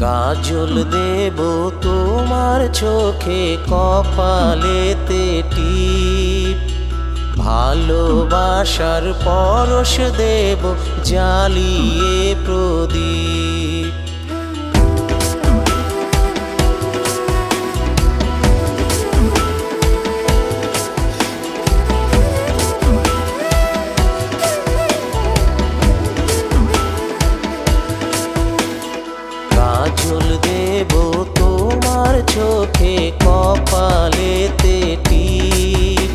কাজল দেব তোমার চোখে কপালেতে টিপ, ভালোবাসার পরশ দেব জ্বালিয়ে প্রদীপ। কাজল দেব তোমার চোখে কপালেতে টিপ,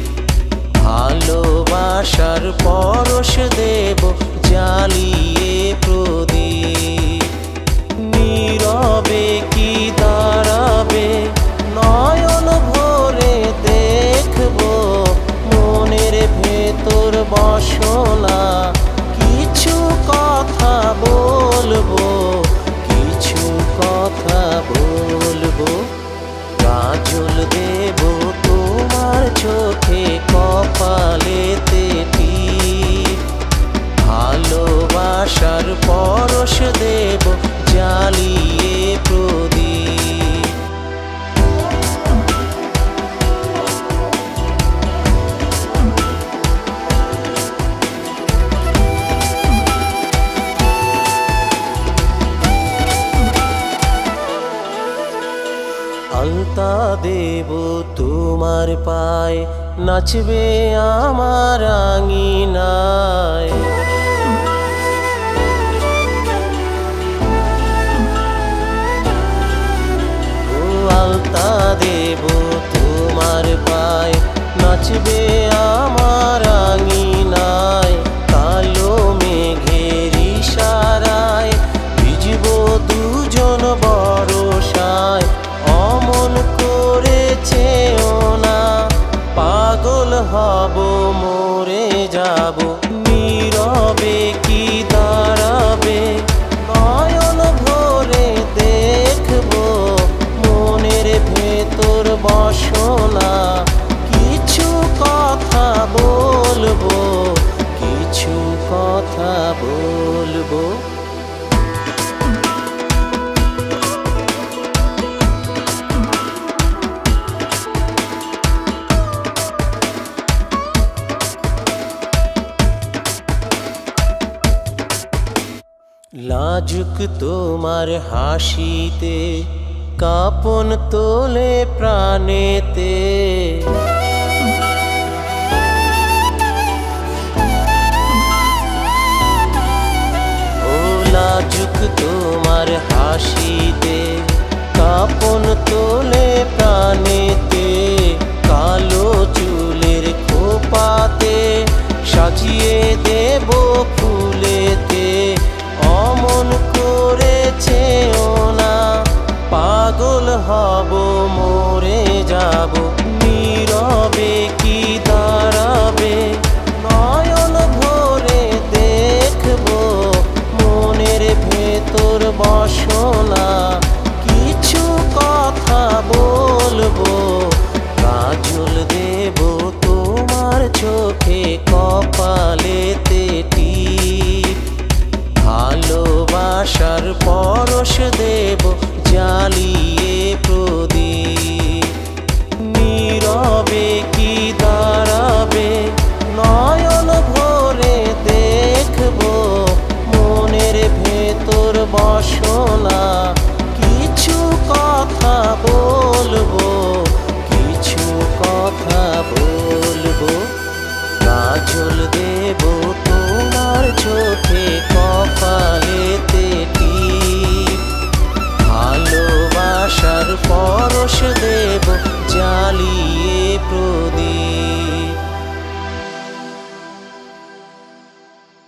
ভালোবাসার পরশ দেব জ্বালিয়ে প্রদীপ। নীরবে কি দাঁড়াবে নয়ন ভরে দেখবো, মনের ভেতর বাসনা কিছু কথা বলবো, কিছু কথা বলবো। কাজল দেব তোমার চোখে কপালেতে টিপ, ভালোবাসার পরশ দেব জ্বালিয়ে প্রদীপ। আলতা দেব তোমার পায়ে, নাচবে আমার আঙিনায়। ও আলতা দেব তোমার পায়ে, নাচবে আমার আঙিনায়। কালো মেঘের ইশারায় ভিজবো দুজন বরষায়। অমন করেছেও না, পাগল হব মরে যাব। নীরবে কি দাঁড়াবে নয়ন ভরে দেখবো, মনের ভেতর বাসনা কিছু কথা বলবো, কিছু কথা বলবো। লাজুক তোমার হাসিতে কাঁপন তোলে প্রাণেতে, ও লাজুক তোমার হাসিতে কাঁপন তোলে প্রাণেতে। কালো চুলের খোপাতে সাজিয়ে দেব ফুলেতে। অমন করেছেও না, পাগল হব মরে যাব। নীরবে কি দাঁড়াবে নয়ন ভরে দেখবো, মনের ভেতর বাসনা কিছু কথা বলবো। কাজল দেব তোমার চোখে কপালেতে টিপ, ভালোবাসার পরশ দেব জ্বালিয়ে প্রদীপ। নীরবে কি দাঁড়াবে নয়ন ভরে দেখবো, মনের ভেতর বাসনা কিছু কথা বলবো, কিছু কথা বলবো। কাজল দেব তোমার চোখে কপালেতে টিপ, ভালোবাসার পরশ দেব জ্বালিয়ে প্রদীপ।